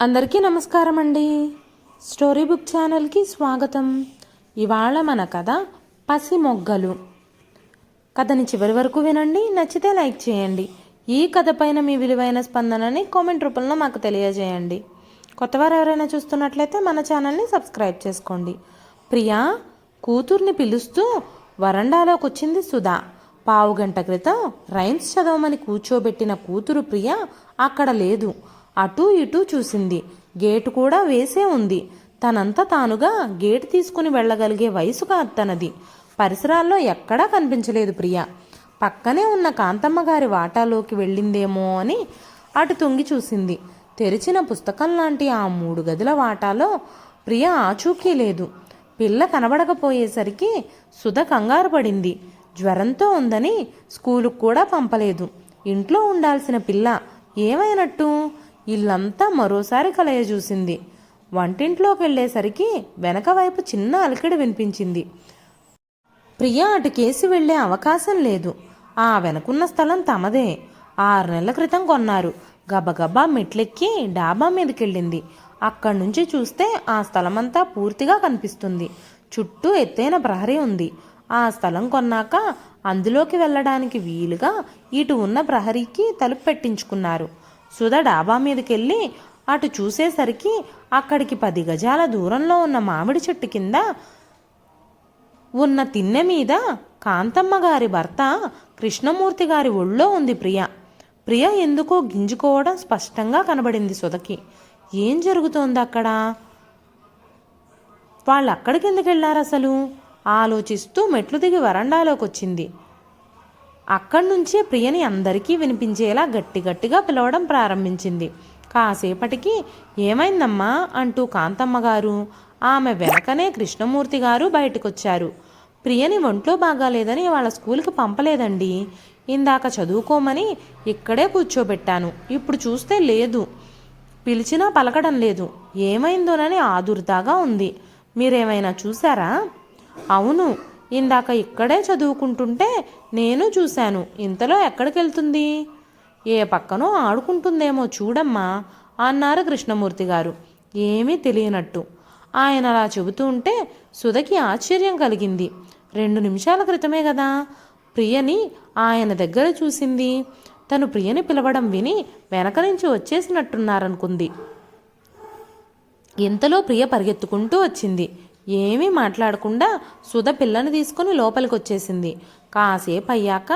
అందరికీ నమస్కారం అండి. స్టోరీ బుక్ ఛానల్కి స్వాగతం. ఇవాళ మన కథ పసి మొగ్గలు. కథని చివరి వరకు వినండి. నచ్చితే లైక్ చేయండి. ఈ కథ పైన మీ విలువైన స్పందనని కామెంట్ రూపంలో మాకు తెలియజేయండి. కొత్తవారు ఎవరైనా చూస్తున్నట్లయితే మన ఛానల్ని సబ్స్క్రైబ్ చేసుకోండి. ప్రియా కూతుర్ని పిలుస్తూ వరండాలోకి వచ్చింది సుధా. పావుగంట క్రితం రైమ్స్ చదవమని కూర్చోబెట్టిన కూతురు ప్రియ అక్కడ లేదు. అటూ ఇటూ చూసింది. గేటు కూడా వేసే ఉంది. తనంతా తానుగా గేటు తీసుకుని వెళ్ళగలిగే వయసు కాదు తనది. పరిసరాల్లో ఎక్కడా కనిపించలేదు ప్రియ. పక్కనే ఉన్న కాంతమ్మ గారి వాటాలోకి వెళ్ళిందేమో అని అటు తొంగి చూసింది. తెరిచిన పుస్తకం లాంటి ఆ 3 గదుల వాటాలో ప్రియ ఆచూకీ లేదు. పిల్ల కనబడకపోయేసరికి సుధ కంగారు పడింది. జ్వరంతో ఉందని స్కూలుకు కూడా పంపలేదు. ఇంట్లో ఉండాల్సిన పిల్ల ఏమైనట్టు? ఇల్లంతా మరోసారి కలయ చూసింది. వంటింట్లోకి వెళ్ళేసరికి వెనక వైపు చిన్న అలికిడి వినిపించింది. ప్రియ అటుకేసి వెళ్లే అవకాశం లేదు. ఆ వెనకున్న స్థలం తమదే. 6 నెలల క్రితం కొన్నారు. గబగబా మెట్లెక్కి డాబా మీదకెళ్ళింది. అక్కడి నుంచి చూస్తే ఆ స్థలమంతా పూర్తిగా కనిపిస్తుంది. చుట్టూ ఎత్తైన ప్రహరీ ఉంది. ఆ స్థలం కొన్నాక అందులోకి వెళ్ళడానికి వీలుగా ఇటు ఉన్న ప్రహరీకి తలుపు పెట్టించుకున్నారు. సుధ డాబా మీదకెళ్ళి అటు చూసేసరికి అక్కడికి 10 గజాల దూరంలో ఉన్న మామిడి చెట్టు కింద ఉన్న తిన్నె మీద కాంతమ్మ గారి భర్త కృష్ణమూర్తి గారి ఒళ్ళో ఉంది ప్రియ. ప్రియ ఎందుకో గింజుకోవడం స్పష్టంగా కనబడింది సుధకి. ఏం జరుగుతోంది అక్కడ? వాళ్ళు అక్కడికి ఎందుకు వెళ్ళారు అసలు? ఆలోచిస్తూ మెట్లు దిగి వరండాలోకి వచ్చింది. అక్కడి నుంచే ప్రియని అందరికీ వినిపించేలా గట్టి గట్టిగా పిలవడం ప్రారంభించింది. కాసేపటికి ఏమైందమ్మా అంటూ కాంతమ్మ గారు, ఆమె వెనకనే కృష్ణమూర్తి గారు బయటకొచ్చారు. ప్రియని ఒంట్లో బాగాలేదని వాళ్ళ స్కూల్కి పంపలేదండి. ఇందాక చదువుకోమని ఇక్కడే కూర్చోబెట్టాను. ఇప్పుడు చూస్తే లేదు. పిలిచినా పలకడం లేదు. ఏమైందోనని ఆదుర్దాగా ఉంది. మీరేమైనా చూసారా? అవును, ఇందాక ఇక్కడే చదువుకుంటుంటే నేను చూశాను. ఇంతలో ఎక్కడికి వెళ్తుంది? ఏ పక్కనో ఆడుకుంటుందేమో చూడమ్మా అన్నారు కృష్ణమూర్తి గారు ఏమీ తెలియనట్టు. ఆయన అలా చెబుతూ ఉంటే సుధకి ఆశ్చర్యం కలిగింది. 2 నిమిషాల క్రితమే కదా ప్రియని ఆయన దగ్గర చూసింది. తను ప్రియని పిలవడం విని వెనక నుంచి వచ్చేసినట్టున్నారనుకుంది. ఇంతలో ప్రియ పరిగెత్తుకుంటూ వచ్చింది. ఏమీ మాట్లాడకుండా సుధ పిల్లని తీసుకుని లోపలికి వచ్చేసింది. కాసేపు అయ్యాక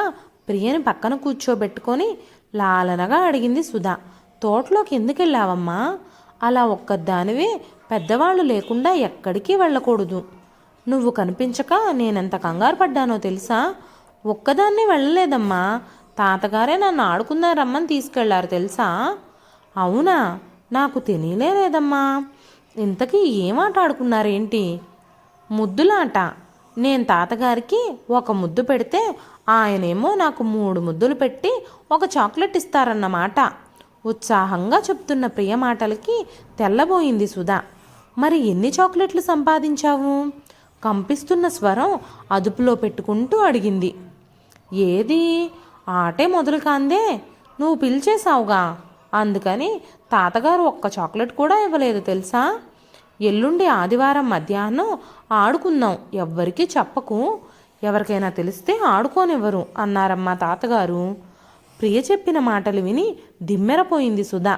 ప్రియని పక్కన కూర్చోబెట్టుకొని లాలనగా అడిగింది సుధ. తోటలోకి ఎందుకు వెళ్ళావమ్మా? అలా ఒక్కదానివే, పెద్దవాళ్ళు లేకుండా ఎక్కడికి వెళ్ళకూడదు. నువ్వు కనిపించక నేనెంత కంగారు పడ్డానో తెలుసా? ఒక్కదాన్ని వెళ్ళలేదమ్మా. తాతగారే నన్ను ఆడుకుందారమ్మని తీసుకెళ్లారు తెలుసా? అవునా? నాకు తెలియలేదమ్మా. ఇంతకీ ఏం ఆట ఆడుకున్నారేంటి? ముద్దులాట. నేను తాతగారికి ఒక ముద్దు పెడితే ఆయనేమో నాకు 3 ముద్దులు పెట్టి ఒక చాక్లెట్ ఇస్తారన్నమాట. ఉత్సాహంగా చెప్తున్న ప్రియ మాటలకి తెల్లబోయింది సుధ. మరి ఎన్ని చాక్లెట్లు సంపాదించావు? కంపిస్తున్న స్వరం అదుపులో పెట్టుకుంటూ అడిగింది. ఏది? ఆటే మొదలు కాందే. నువ్వు పిలిచేశావుగా, అందుకని తాతగారు ఒక్క చాక్లెట్ కూడా ఇవ్వలేదు తెలుసా? ఎల్లుండి ఆదివారం మధ్యాహ్నం ఆడుకుందాం, ఎవ్వరికీ చెప్పకు. ఎవరికైనా తెలిస్తే ఆడుకోనివ్వరు అన్నారమ్మా తాతగారు. ప్రియ చెప్పిన మాటలు విని దిమ్మెరపోయింది సుధ.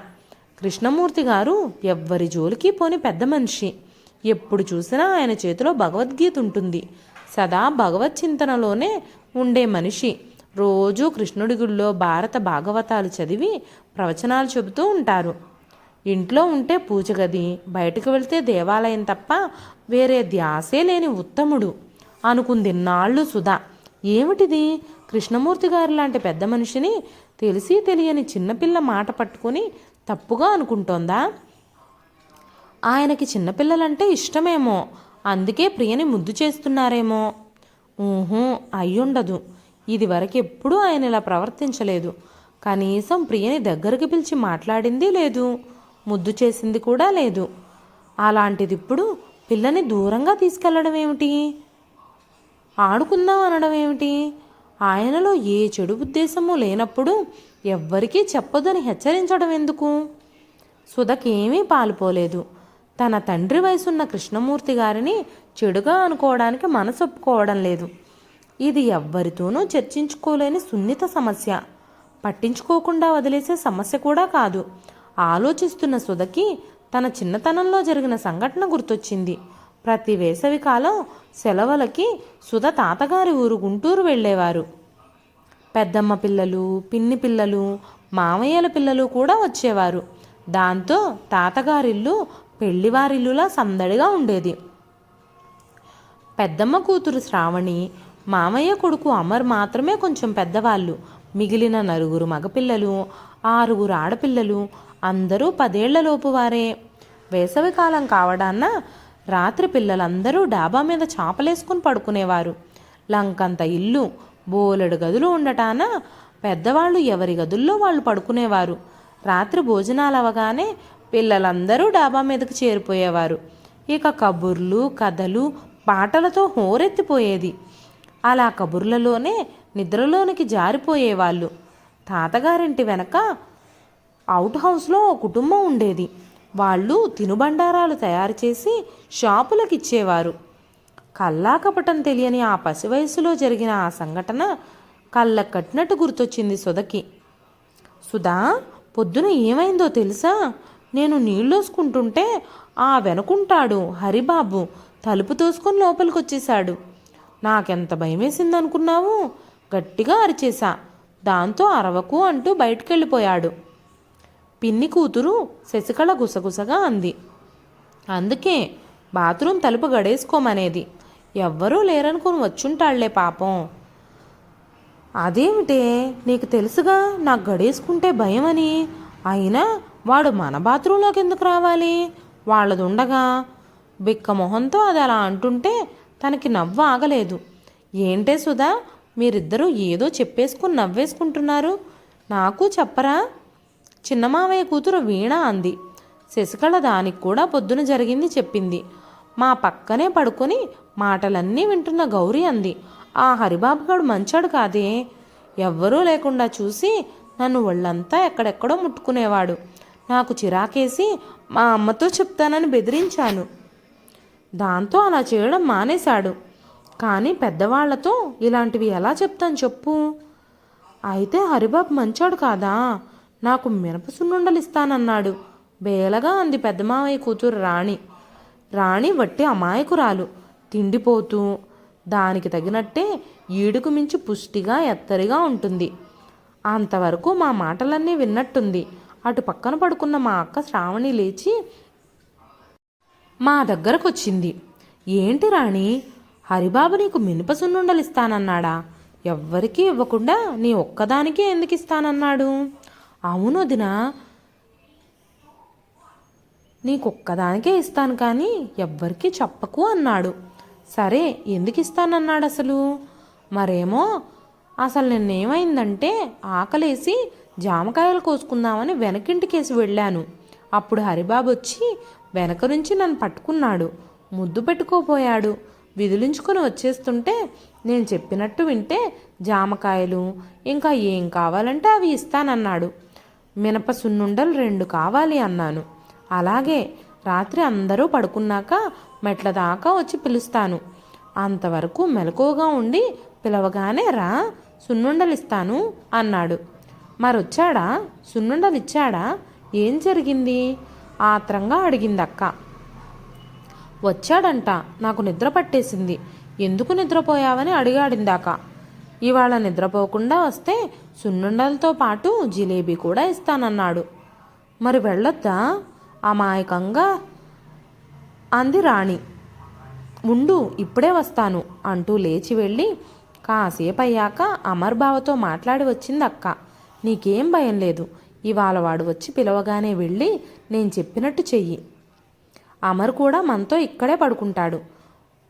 కృష్ణమూర్తి గారు ఎవ్వరి జోలికి పోని పెద్ద మనిషి. ఎప్పుడు చూసినా ఆయన చేతిలో భగవద్గీత ఉంటుంది. సదా భగవత్ చింతనలోనే ఉండే మనిషి. రోజూ కృష్ణుడి గుళ్ళో భారత భాగవతాలు చదివి ప్రవచనాలు చెబుతూ ఉంటారు. ఇంట్లో ఉంటే పూజ గది, బయటకు వెళ్తే దేవాలయం తప్ప వేరే ధ్యాసే లేని ఉత్తముడు అనుకుంది నాళ్ళు సుధ. ఏమిటిది? కృష్ణమూర్తి గారు లాంటి పెద్ద మనిషిని తెలిసి తెలియని చిన్నపిల్ల మాట పట్టుకొని తప్పుగా అనుకుంటోందా? ఆయనకి చిన్నపిల్లలంటే ఇష్టమేమో, అందుకే ప్రియని ముద్దు చేస్తున్నారేమో. అయ్యుండదు. ఇది వరకెప్పుడూ ఆయన ఇలా ప్రవర్తించలేదు. కనీసం ప్రియని దగ్గరికి పిలిచి మాట్లాడింది లేదు, ముద్దు చేసింది కూడా లేదు. అలాంటిది ఇప్పుడు పిల్లని దూరంగా తీసుకెళ్లడం ఏమిటి? ఆడుకుందాం అనడం ఏమిటి? ఆయనలో ఏ చెడు ఉద్దేశము లేనప్పుడు ఎవ్వరికీ చెప్పొద్దని హెచ్చరించడం ఎందుకు? సుధకేమీ పాలుపోలేదు. తన తండ్రి వయసున్న కృష్ణమూర్తి గారిని చెడుగా అనుకోవడానికి మనసొప్పుకోవడం లేదు. ఇది ఎవ్వరితోనూ చర్చించుకోలేని సున్నిత సమస్య, పట్టించుకోకుండా వదిలేసే సమస్య కూడా కాదు. ఆలోచిస్తున్న సుధకి తన చిన్నతనంలో జరిగిన సంఘటన గుర్తొచ్చింది. ప్రతి వేసవికాలం సెలవులకి సుధ తాతగారి ఊరు గుంటూరు వెళ్ళేవారు. పెద్దమ్మ పిల్లలు, పిన్ని పిల్లలు, మామయ్యల పిల్లలు కూడా వచ్చేవారు. దాంతో తాతగారిల్లు పెళ్లివారిల్లులా సందడిగా ఉండేది. పెద్దమ్మ కూతురు శ్రావణి, మామయ్య కొడుకు అమర్ మాత్రమే కొంచెం పెద్దవాళ్ళు. మిగిలిన 9 మగపిల్లలు, 6 ఆడపిల్లలు, అందరూ 10 ఏళ్లలోపు వారే. వేసవికాలం కావడాన్న రాత్రి పిల్లలందరూ డాబా మీద చాపలేసుకుని పడుకునేవారు. లంకంత ఇల్లు, బోలెడు గదులు ఉండటాన పెద్దవాళ్ళు ఎవరి గదుల్లో వాళ్ళు పడుకునేవారు. రాత్రి భోజనాలు అవగానే పిల్లలందరూ డాబా మీదకి చేరిపోయేవారు. ఇక కబుర్లు, కథలు, పాటలతో హోరెత్తిపోయేది. అలా కబుర్లలోనే నిద్రలోనికి జారిపోయేవాళ్ళు. తాతగారింటి వెనక అవుట్ హౌస్లో ఓ కుటుంబం ఉండేది. వాళ్ళు తినుబండారాలు తయారు చేసి షాపులకు ఇచ్చేవారు. కల్లాకపటం తెలియని ఆ పసి వయసులో జరిగిన ఆ సంఘటన కళ్ళకు కట్టినట్టు గుర్తొచ్చింది సుధకి. సుధా, పొద్దున ఏమైందో తెలుసా? నేను నీళ్ళోసుకుంటుంటే ఆ వెనుకుంటాడు హరిబాబు తలుపు తోసుకొని లోపలికి వచ్చేశాడు. నాకెంత భయమేసిందనుకున్నావు? గట్టిగా అరిచేశా. దాంతో అరవకు అంటూ బయటికెళ్ళిపోయాడు. పిన్ని కూతురు శశికళ గుసగుసగా అంది. అందుకే బాత్రూం తలుపు గడేసుకోమనేది. ఎవ్వరూ లేరనుకుని వచ్చుంటాళ్లే పాపం. అదేమిటే, నీకు తెలుసుగా నాకు గడేసుకుంటే భయమని. అయినా వాడు మన బాత్రూంలోకి ఎందుకు రావాలి? వాళ్ళదుండగా. బిక్క మొహంతో అది అలా అంటుంటే తనకి నవ్వు ఆగలేదు. ఏంటే సుధా, మీరిద్దరూ ఏదో చెప్పేసుకుని నవ్వేసుకుంటున్నారు. నాకు చెప్పరా? చిన్నమావయ్య కూతురు వీణ అంది. శశికళ దానికి కూడా పొద్దున జరిగింది చెప్పింది. మా పక్కనే పడుకొని మాటలన్నీ వింటున్న గౌరీ అంది. ఆ హరిబాబుగాడు మంచాడు కాదే. ఎవ్వరూ లేకుండా చూసి నన్ను ఒళ్ళంతా ఎక్కడెక్కడో ముట్టుకునేవాడు. నాకు చిరాకేసి మా అమ్మతో చెప్తానని బెదిరించాను. దాంతో అలా చేయడం మానేశాడు. కానీ పెద్దవాళ్లతో ఇలాంటివి ఎలా చెప్తాను చెప్పు? అయితే హరిబాబు మంచాడు కాదా? నాకు మినపసున్నుండలు ఇస్తానన్నాడు బేలగా అంది పెద్దమావయ్య కూతురు రాణి. రాణి వట్టి అమాయకురాలు, తిండిపోతూ. దానికి తగినట్టే ఈడుకు మించి పుష్టిగా ఎత్తరిగా ఉంటుంది. అంతవరకు మా మాటలన్నీ విన్నట్టుంది. అటు పక్కన పడుకున్న మా అక్క శ్రావణి లేచి మా దగ్గరకు వచ్చింది. ఏంటి రాణి, హరిబాబు నీకు మినపసున్నుండలు ఇస్తానన్నాడా? ఎవ్వరికీ ఇవ్వకుండా నీ ఒక్కదానికే ఎందుకు ఇస్తానన్నాడు? అవును వదినా, నీకొక్కదానికే ఇస్తాను కానీ ఎవ్వరికీ చెప్పకు అన్నాడు. సరే, ఎందుకు ఇస్తానన్నాడు అసలు? మరేమో, అసలు నిన్నేమైందంటే ఆకలేసి జామకాయలు కోసుకుందామని వెనకింటికేసి వెళ్ళాను. అప్పుడు హరిబాబు వచ్చి వెనక నుంచి నన్ను పట్టుకున్నాడు. ముద్దు పెట్టుకోపోయాడు. విదిలించుకొని వచ్చేస్తుంటే నేను చెప్పినట్టు వింటే జామకాయలు ఇంకా ఏం కావాలంటే అవి ఇస్తానన్నాడు. మినప సున్నుండలు 2 కావాలి అన్నాను. అలాగే, రాత్రి అందరూ పడుకున్నాక మెట్ల దాకా వచ్చి పిలుస్తాను. అంతవరకు మెలకువగా ఉండి పిలవగానే రా, సున్నుండలిస్తాను అన్నాడు. మరొచ్చాడా? సున్నుండలిచ్చాడా? ఏం జరిగింది? ఆత్రంగా అడిగిందక్క. వచ్చాడంట. నాకు నిద్ర పట్టేసింది. ఎందుకు నిద్రపోయావని అడిగాడిందాక. ఇవాళ నిద్రపోకుండా వస్తే సున్నుండలతో పాటు జిలేబీ కూడా ఇస్తానన్నాడు. మరి వెళ్ళొద్దా? అమాయకంగా అంది రాణి. ఉండు, ఇప్పుడే వస్తాను అంటూ లేచి వెళ్ళి కాసేపు అయ్యాక అమర్ బావతో మాట్లాడి వచ్చింది అక్క. నీకేం భయం లేదు. ఇవాళ వాడు వచ్చి పిలవగానే వెళ్ళి నేను చెప్పినట్టు చెయ్యి. అమర్ కూడా మనతో ఇక్కడే పడుకుంటాడు.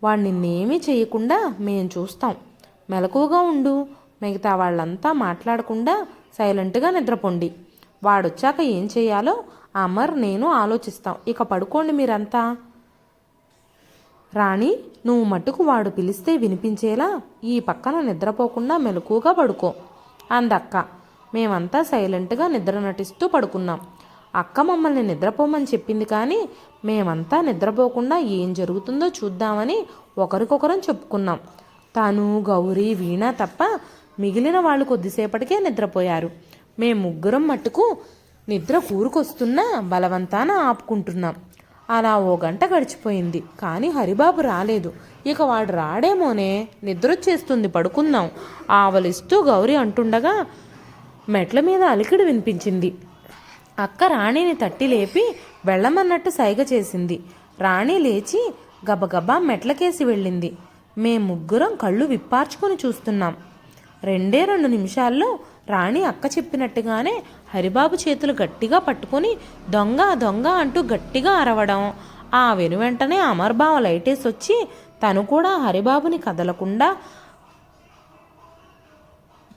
వాడు నిన్నేమీ చెయ్యకుండా మేం చూస్తాం. మెలకువగా ఉండు. మిగతా వాళ్ళంతా మాట్లాడకుండా సైలెంట్గా నిద్రపోండి. వాడొచ్చాక ఏం చెయ్యాలో అమర్ నేను ఆలోచిస్తాం. ఇక పడుకోండి మీరంతా. రాణి, నువ్వు మట్టుకు వాడు పిలిస్తే వినిపించేలా ఈ పక్కన నిద్రపోకుండా మెలకువగా పడుకో అందక్క. మేమంతా సైలెంట్గా నిద్ర నటిస్తూ పడుకున్నాం. అక్క మమ్మల్ని నిద్రపోమని చెప్పింది, కానీ మేమంతా నిద్రపోకుండా ఏం జరుగుతుందో చూద్దామని ఒకరికొకరం చెప్పుకున్నాం. తను, గౌరీ, వీణ తప్ప మిగిలిన వాళ్ళు కొద్దిసేపటికే నిద్రపోయారు. మేము ముగ్గురం మట్టుకు నిద్ర కూరుకొస్తున్నా బలవంతాన ఆపుకుంటున్నాం. అలా 1 గంట గడిచిపోయింది, కానీ హరిబాబు రాలేదు. ఇక వాడు రాడేమోనే, నిద్రొచ్చేస్తుంది, పడుకుందాం ఆవలిస్తూ గౌరీ అంటుండగా మెట్ల మీద అలికిడి వినిపించింది. అక్క రాణిని తట్టి లేపి వెళ్ళమన్నట్టు సైగ చేసింది. రాణి లేచి గబగబా మెట్లకేసి వెళ్ళింది. మేం ముగ్గురం కళ్ళు విప్పార్చుకొని చూస్తున్నాం. 2 నిమిషాల్లో రాణి అక్క చెప్పినట్టుగానే హరిబాబు చేతులు గట్టిగా పట్టుకొని దొంగ దొంగ అంటూ గట్టిగా అరవడం, ఆ వెనువెంటనే అమర్బావ లైటేసి వచ్చి తను కూడా హరిబాబుని కదలకుండా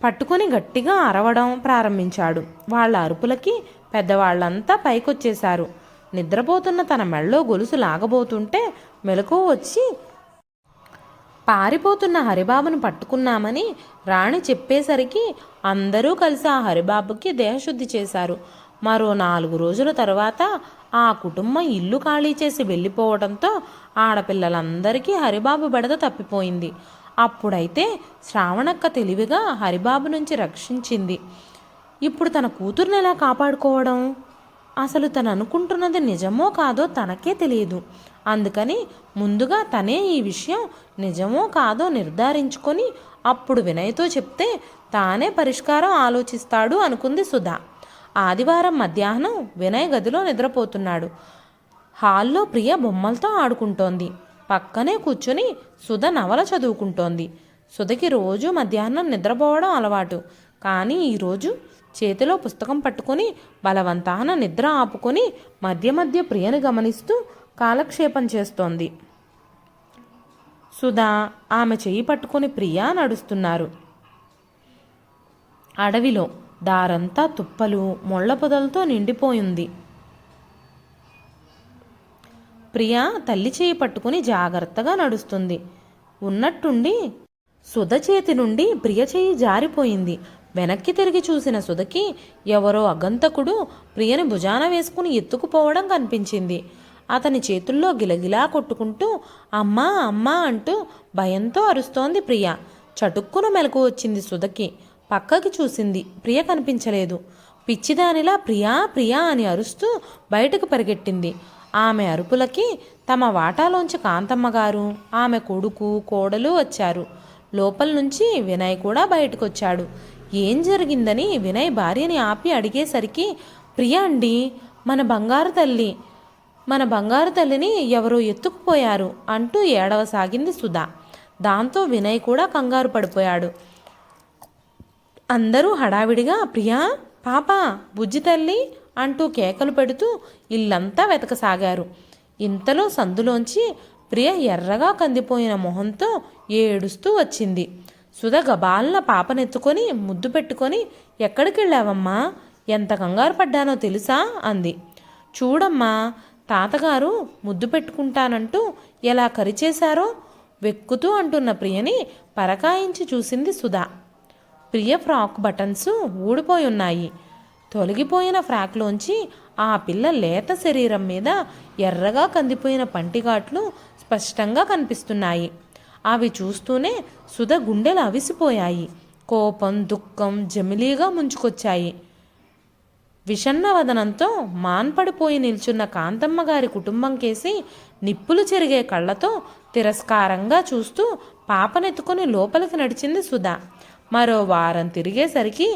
పట్టుకొని గట్టిగా అరవడం ప్రారంభించాడు. వాళ్ళ అరుపులకి పెద్దవాళ్లంతా పైకొచ్చేశారు. నిద్రపోతున్న తన మెళ్ళో గొలుసు లాగబోతుంటే మెలకువ వచ్చి పారిపోతున్న హరిబాబుని పట్టుకున్నామని రాణి చెప్పేసరికి అందరూ కలిసి ఆ హరిబాబుకి దేహశుద్ధి చేశారు. మరో 4 రోజుల తరువాత ఆ కుటుంబం ఇల్లు ఖాళీ చేసి వెళ్ళిపోవడంతో ఆడపిల్లలందరికీ హరిబాబు బెడద తప్పిపోయింది. అప్పుడైతే శ్రావణక్క తెలివిగా హరిబాబు నుంచి రక్షించింది. ఇప్పుడు తన కూతుర్ని ఎలా కాపాడుకోవడం? అసలు తను అనుకుంటున్నది నిజమో కాదో తనకే తెలియదు. అందుకని ముందుగా తనే ఈ విషయం నిజమో కాదో నిర్ధారించుకొని అప్పుడు వినయ్తో చెప్తే తానే పరిష్కారం ఆలోచిస్తాడు అనుకుంది సుధా. ఆదివారం మధ్యాహ్నం వినయ్ గదిలో నిద్రపోతున్నాడు. హాల్లో ప్రియ బొమ్మలతో ఆడుకుంటోంది. పక్కనే కూర్చుని సుధ నవల చదువుకుంటోంది. సుధకి రోజు మధ్యాహ్నం నిద్రపోవడం అలవాటు, కానీ ఈరోజు చేతిలో పుస్తకం పట్టుకొని బలవంతాన నిద్ర ఆపుకొని మధ్య మధ్య ప్రియను గమనిస్తూ కాలక్షేపం చేస్తోంది. సుధా ఆమె చెయ్యి పట్టుకొని ప్రియా నడుస్తున్నారు. అడవిలో దారంతా తుప్పలు, ముళ్ళ పొదలతో నిండిపోయింది. ప్రియా తల్లి చేయి పట్టుకుని జాగ్రత్తగా నడుస్తుంది. ఉన్నట్టుండి సుధ చేతి నుండి ప్రియ చేయి జారిపోయింది. వెనక్కి తిరిగి చూసిన సుధకి ఎవరో అగంతకుడు ప్రియని భుజాన వేసుకుని ఎత్తుకుపోవడం కనిపించింది. అతని చేతుల్లో గిలగిలా కొట్టుకుంటూ అమ్మా అమ్మా అంటూ భయంతో అరుస్తోంది ప్రియ. చటుక్కున మెలకు వచ్చింది సుధకి. పక్కకి చూసింది, ప్రియ కనిపించలేదు. పిచ్చిదానిలా ప్రియా ప్రియా అని అరుస్తూ బయటకు పరిగెట్టింది. ఆమె అరుపులకి తమ వాటాలోంచి కాంతమ్మగారు, ఆమె కొడుకు, కోడలు వచ్చారు. లోపల నుంచి వినయ్ కూడా బయటకొచ్చాడు. ఏం జరిగిందని వినయ్ భార్యని ఆపి అడిగేసరికి ప్రియ అండి, మన బంగారు తల్లిని ఎవరో ఎత్తుకుపోయారు అంటూ ఏడవసాగింది సుధా. దాంతో వినయ్ కూడా కంగారు పడిపోయాడు. అందరూ హడావిడిగా ప్రియా, పాప, బుజ్జి తల్లి అంటూ కేకలు పెడుతూ ఇల్లంతా వెతకసాగారు. ఇంతలో సందులోంచి ప్రియ ఎర్రగా కందిపోయిన మొహంతో ఏడుస్తూ వచ్చింది. సుధ గబాలన పాపనెత్తుకొని ముద్దు పెట్టుకొని ఎక్కడికి వెళ్ళావమ్మా, ఎంత కంగారు పడ్డానో తెలుసా అంది. చూడమ్మా, తాతగారు ముద్దు పెట్టుకుంటానంటూ ఎలా కరిచేశారో వెక్కుతూ అంటున్న ప్రియని పరకాయించి చూసింది సుధ. ప్రియ ఫ్రాక్ బటన్స్ ఊడిపోయి ఉన్నాయి. తొలగిపోయిన ఫ్రాక్లోంచి ఆ పిల్ల లేత శరీరం మీద ఎర్రగా కందిపోయిన పంటిఘాట్లు స్పష్టంగా కనిపిస్తున్నాయి. అవి చూస్తూనే సుధ గుండెలు అవిసిపోయాయి. కోపం, దుఃఖం జమిలీగా ముంచుకొచ్చాయి. విషన్నవదనంతో మాన్పడిపోయి నిల్చున్న కాంతమ్మ గారి కుటుంబం కేసి నిప్పులు చెరిగే కళ్ళతో తిరస్కారంగా చూస్తూ పాపనెత్తుకొని లోపలికి నడిచింది సుధ. మరో వారం తిరిగేసరికి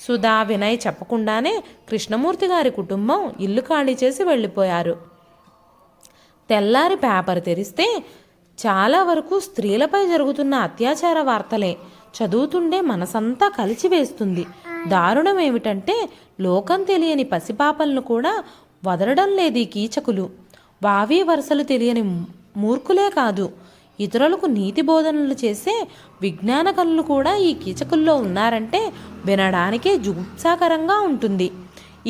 సుధా, వినయ్ చెప్పకుండానే కృష్ణమూర్తి గారి కుటుంబం ఇల్లు ఖాళీ చేసి వెళ్ళిపోయారు. తెల్లారి పేపర్ తెరిస్తే చాలా వరకు స్త్రీలపై జరుగుతున్న అత్యాచార వార్తలే. చదువుతుండే మనసంతా కలిచివేస్తుంది. దారుణం ఏమిటంటే లోకం తెలియని పసిపాపలను కూడా వదలడం లేదు ఈ కీచకులు. వావి వరుసలు తెలియని మూర్ఖులే కాదు, ఇతరులకు నీతి బోధనలు చేసే విజ్ఞాన కనులు కూడా ఈ కీచకుల్లో ఉన్నారంటే వినడానికే జుగుప్సాకరంగా ఉంటుంది.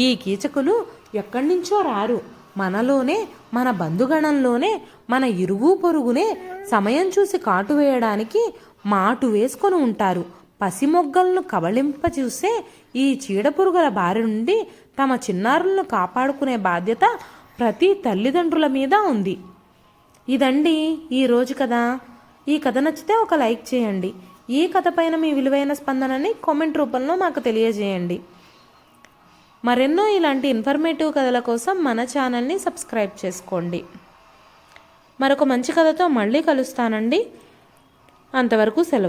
ఈ కీచకులు ఎక్కడి నుంచో రారు. మనలోనే, మన బంధుగణంలోనే, మన ఇరుగు పొరుగునే సమయం చూసి కాటు వేయడానికి మాటు వేసుకొని ఉంటారు. పసిమొగ్గలను కబళింప చూసే ఈ చీడపురుగుల బారి నుండి తమ చిన్నారులను కాపాడుకునే బాధ్యత ప్రతి తల్లిదండ్రుల మీద ఉంది. ఇదండి ఈరోజు కథ. ఈ కథ నచ్చితే ఒక లైక్ చేయండి. ఈ కథ పైన మీ విలువైన స్పందనని కామెంట్ రూపంలో మాకు తెలియజేయండి. మరెన్నో ఇలాంటి ఇన్ఫర్మేటివ్ కథల కోసం మన ఛానల్ని సబ్స్క్రైబ్ చేసుకోండి. మరొక మంచి కథతో మళ్ళీ కలుస్తానండి. అంతవరకు సెలవు.